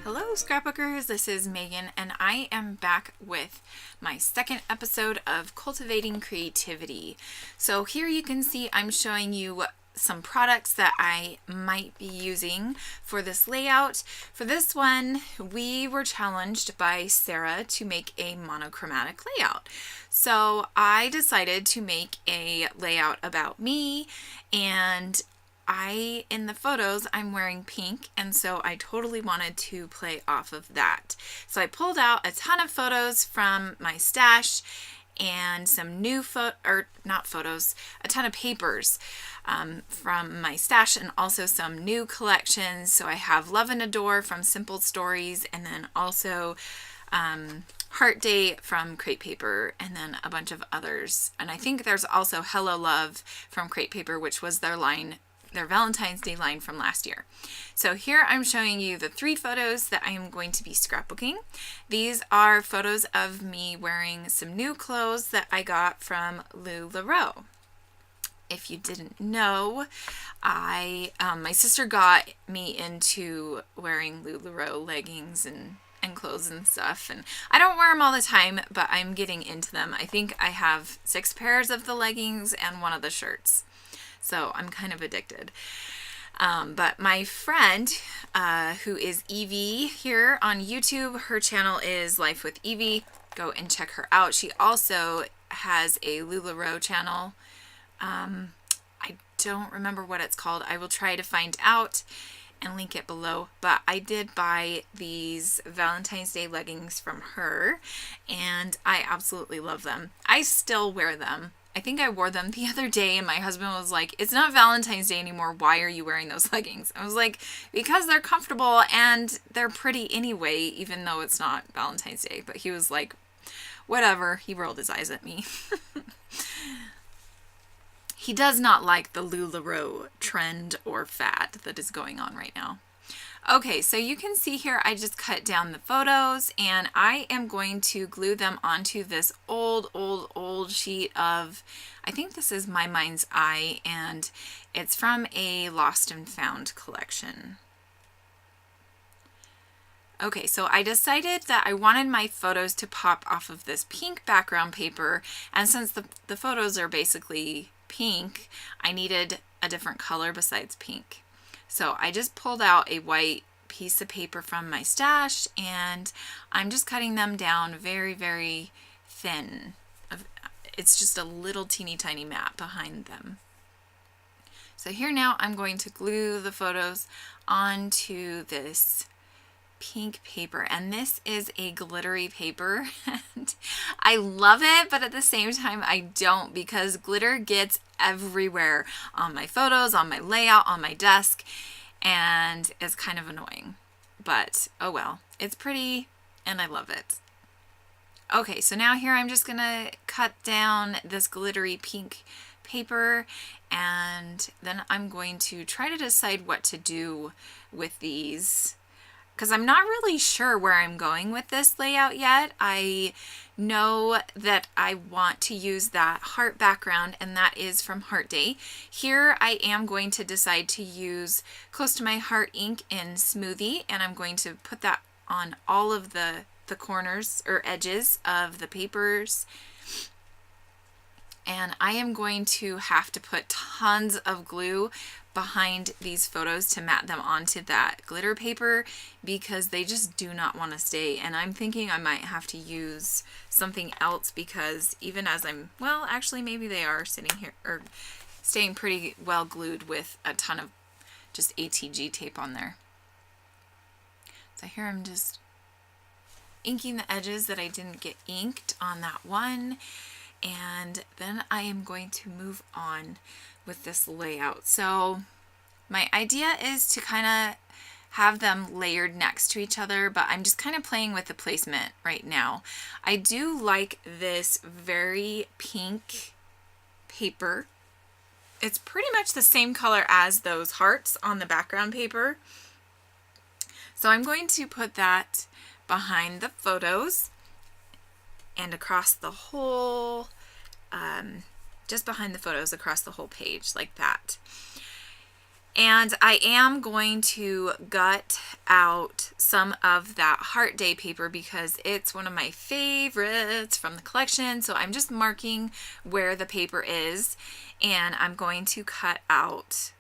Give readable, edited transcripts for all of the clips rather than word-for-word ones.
Hello scrapbookers, this is Megan and I am back with my second episode of Cultivating Creativity. So here you can see I'm showing you some products that I might be using for this layout. For this one, we were challenged by Sarah to make a monochromatic layout. So I decided to make a layout about me, and in the photos, I'm wearing pink, and so I totally wanted to play off of that. So I pulled out a ton of photos from my stash and some new a ton of papers from my stash, and also some new collections. So I have Love and Adore from Simple Stories, and then also Heart Day from Crate Paper, and then a bunch of others. And I think there's also Hello Love from Crate Paper, which was their Valentine's Day line from last year. So here I'm showing you the 3 photos that I am going to be scrapbooking. These are photos of me wearing some new clothes that I got from LuLaRoe. If you didn't know, my sister got me into wearing LuLaRoe leggings and clothes and stuff, and I don't wear them all the time, but I'm getting into them. I think I have 6 pairs of the leggings and 1 of the shirts. So I'm kind of addicted. But my friend, who is Evie here on YouTube, her channel is Life with Evie. Go and check her out. She also has a LuLaRoe channel. I don't remember what it's called. I will try to find out and link it below. But I did buy these Valentine's Day leggings from her, and I absolutely love them. I still wear them. I think I wore them the other day, and my husband was like, "It's not Valentine's Day anymore. Why are you wearing those leggings?" I was like, "Because they're comfortable and they're pretty anyway, even though it's not Valentine's Day." But he was like, whatever. He rolled his eyes at me. He does not like the LuLaRoe trend or fad that is going on right now. Okay, so you can see here I just cut down the photos, and I am going to glue them onto this old sheet of, I think this is My Mind's Eye, and it's from a Lost and Found collection. Okay, so I decided that I wanted my photos to pop off of this pink background paper, and since the photos are basically pink, I needed a different color besides pink. So I just pulled out a white piece of paper from my stash, and I'm just cutting them down very, very thin. It's just a little teeny tiny mat behind them. So here now I'm going to glue the photos onto this pink paper, and this is a glittery paper, and I love it, but at the same time I don't, because glitter gets everywhere on my photos, on my layout, on my desk, and it's kind of annoying, but oh well, it's pretty and I love it. Okay, so now here I'm just gonna cut down this glittery pink paper, and then I'm going to try to decide what to do with these, because I'm not really sure where I'm going with this layout yet. I know that I want to use that heart background, and that is from Heart Day. Here I am going to decide to use Close to My Heart ink in Smoothie, and I'm going to put that on all of the corners or edges of the papers. And I am going to have to put tons of glue behind these photos to mat them onto that glitter paper, because they just do not want to stay. And I'm thinking I might have to use something else, because even as well, actually maybe they are sitting here or staying pretty well glued with a ton of just ATG tape on there. So here I'm just inking the edges that I didn't get inked on that one. And then I am going to move on with this layout. So my idea is to kind of have them layered next to each other, but I'm just kind of playing with the placement right now. I do like this very pink paper. It's pretty much the same color as those hearts on the background paper. So I'm going to put that behind the photos and across the whole, just behind the photos across the whole page like that. And I am going to gut out some of that Heart Day paper because it's one of my favorites from the collection. So I'm just marking where the paper is, and I'm going to cut out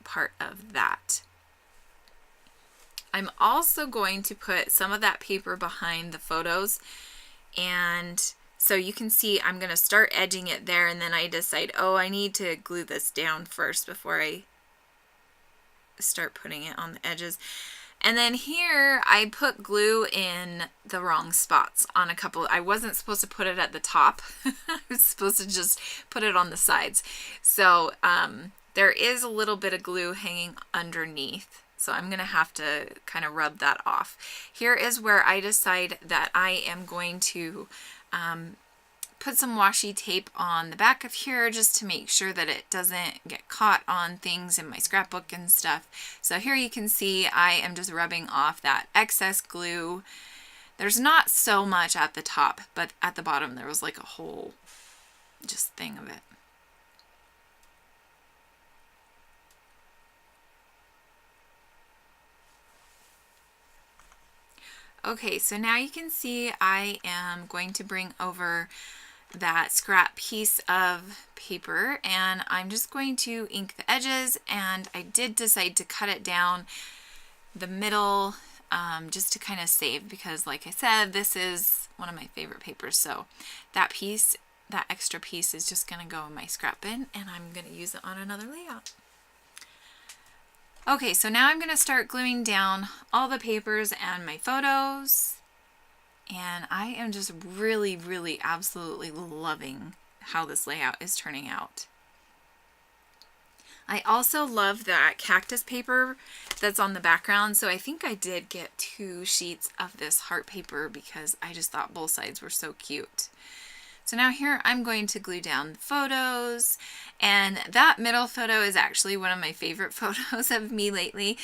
part of that. I'm also going to put some of that paper behind the photos, and so you can see I'm going to start edging it there, and then I decide, oh, I need to glue this down first before I start putting it on the edges. And then here I put glue in the wrong spots on a couple. I wasn't supposed to put it at the top. I was supposed to just put it on the sides. So there is a little bit of glue hanging underneath. So I'm going to have to kind of rub that off. Here is where I decide that I am going to put some washi tape on the back of here just to make sure that it doesn't get caught on things in my scrapbook and stuff. So here you can see I am just rubbing off that excess glue. There's not so much at the top, but at the bottom there was like a whole just thing of it. Okay, so now you can see I am going to bring over that scrap piece of paper, and I'm just going to ink the edges, and I did decide to cut it down the middle just to kind of save, because like I said, this is one of my favorite papers. So that piece, that extra piece, is just going to go in my scrap bin, and I'm going to use it on another layout. Okay, so now I'm going to start gluing down all the papers and my photos. And I am just really, really, absolutely loving how this layout is turning out. I also love that cactus paper that's on the background. So I think I did get 2 sheets of this heart paper because I just thought both sides were so cute. So now here I'm going to glue down the photos, and that middle photo is actually one of my favorite photos of me lately.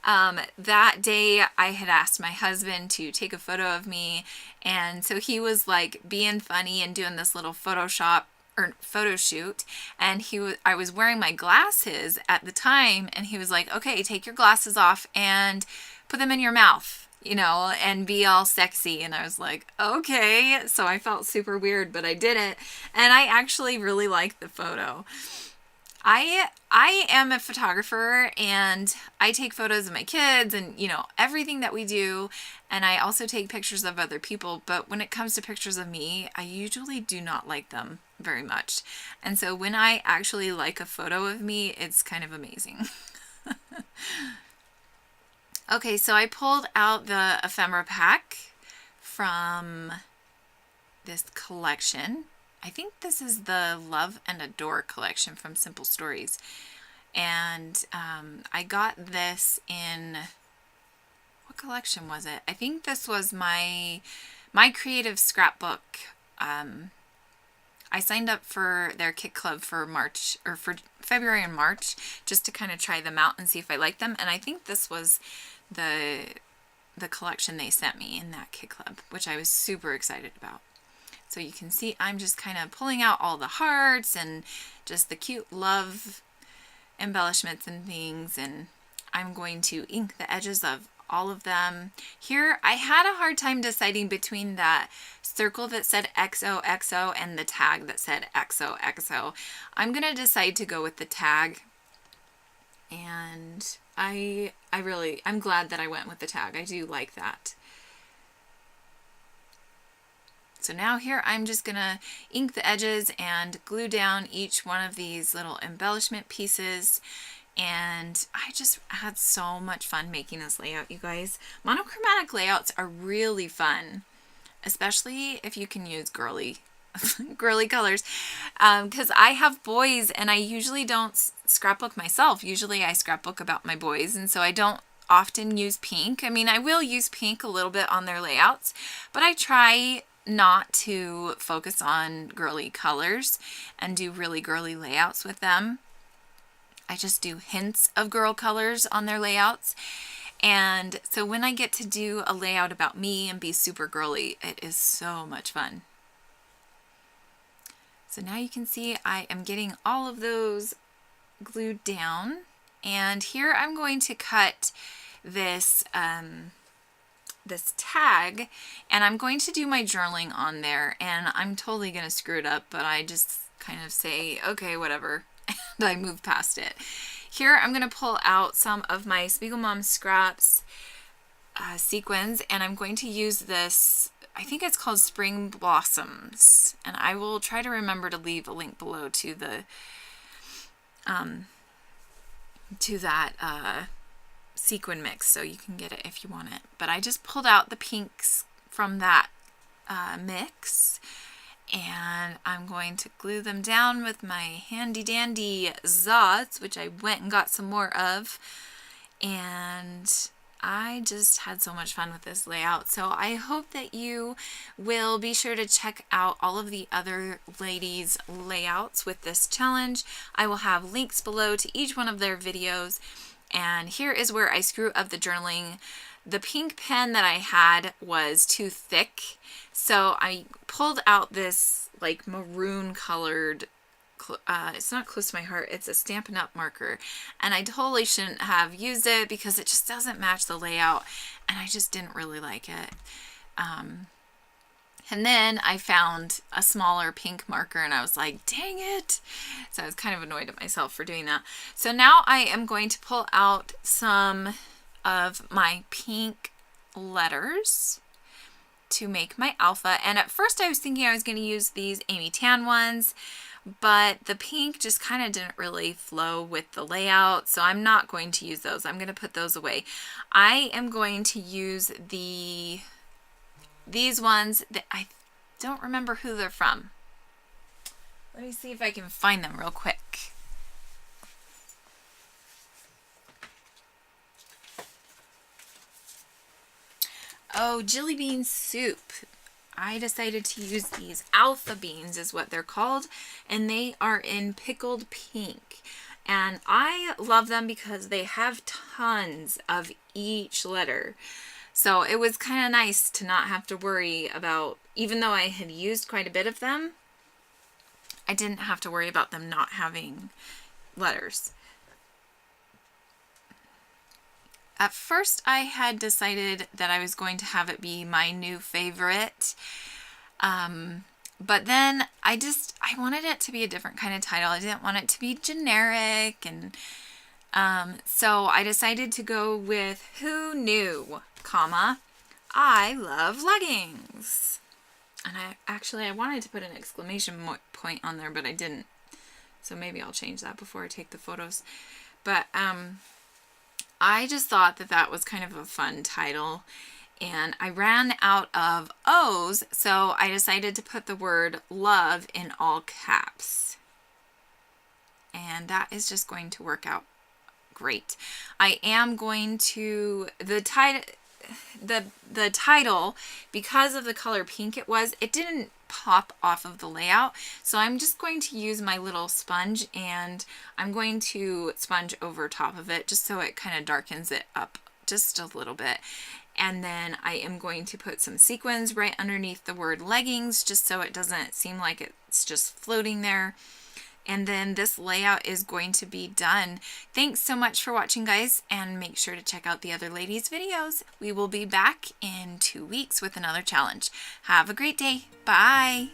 That day I had asked my husband to take a photo of me, and so he was like being funny and doing this little Photoshop or photo shoot, and I was wearing my glasses at the time, and he was like, okay, take your glasses off and put them in your mouth, you know, and be all sexy. And I was like, okay. So I felt super weird, but I did it. And I actually really liked the photo. I am a photographer, and I take photos of my kids and, you know, everything that we do. And I also take pictures of other people. But when it comes to pictures of me, I usually do not like them very much. And so when I actually like a photo of me, it's kind of amazing. Okay, so I pulled out the ephemera pack from this collection. I think this is the Love and Adore collection from Simple Stories. And I got this in, what collection was it? I think this was my creative scrapbook. I signed up for their Kit Club for March, or for February and March, just to kind of try them out and see if I like them. And I think this was the collection they sent me in that Kit Club, which I was super excited about. So you can see I'm just kind of pulling out all the hearts and just the cute love embellishments and things, and I'm going to ink the edges of all of them. Here I had a hard time deciding between that circle that said XOXO and the tag that said XOXO. I'm gonna decide to go with the tag, and I'm glad that I went with the tag. I do like that. So now here I'm just gonna ink the edges and glue down each one of these little embellishment pieces. And I just had so much fun making this layout, you guys. Monochromatic layouts are really fun, especially if you can use girly colors, because I have boys and I usually don't scrapbook myself. Usually I scrapbook about my boys, and so I don't often use pink. I mean, I will use pink a little bit on their layouts, but I try not to focus on girly colors and do really girly layouts with them. I just do hints of girl colors on their layouts. And so when I get to do a layout about me and be super girly, it is so much fun. So now you can see I am getting all of those glued down. And here I'm going to cut this this tag, and I'm going to do my journaling on there, and I'm totally gonna screw it up, but I just kind of say, okay, whatever, and I move past it. Here I'm gonna pull out some of my Spiegel Mom Scraps sequins, and I'm going to use this, I think it's called Spring Blossoms, and I will try to remember to leave a link below to the sequin mix so you can get it if you want it. But I just pulled out the pinks from that mix, and I'm going to glue them down with my handy dandy Zots, which I went and got some more of, and I just had so much fun with this layout. So I hope that you will be sure to check out all of the other ladies' layouts with this challenge. I will have links below to each one of their videos. And here is where I screw up the journaling. The pink pen that I had was too thick, so I pulled out this like maroon colored, it's not close to my heart, it's a Stampin' Up marker, and I totally shouldn't have used it because it just doesn't match the layout, and I just didn't really like it. And then I found a smaller pink marker, and I was like, dang it. So I was kind of annoyed at myself for doing that. So now I am going to pull out some of my pink letters to make my alpha. And at first I was thinking I was going to use these Amy Tan ones, but the pink just kind of didn't really flow with the layout, so I'm not going to use those. I'm going to put those away. I am going to use these ones that I don't remember who they're from. Let me see if I can find them real quick. Oh, Jelly Bean Soup. I decided to use these alpha beans is what they're called, and they are in pickled pink. And I love them because they have tons of each letter. So it was kind of nice to not have to worry about, even though I had used quite a bit of them, I didn't have to worry about them not having letters. At first I had decided that I was going to have it be my new favorite, but then I wanted it to be a different kind of title. I didn't want it to be generic, and so I decided to go with Who Knew, comma, I love leggings. And I wanted to put an exclamation point on there, but I didn't. So maybe I'll change that before I take the photos. But I just thought that that was kind of a fun title, and I ran out of O's, so I decided to put the word love in all caps. And that is just going to work out great. I am going to, the title, because of the color pink it didn't pop off of the layout, so I'm just going to use my little sponge, and I'm going to sponge over top of it just so it kind of darkens it up just a little bit. And then I am going to put some sequins right underneath the word leggings just so it doesn't seem like it's just floating there. And then this layout is going to be done. Thanks so much for watching, guys, and make sure to check out the other ladies' videos. We will be back in 2 weeks with another challenge. Have a great day. Bye.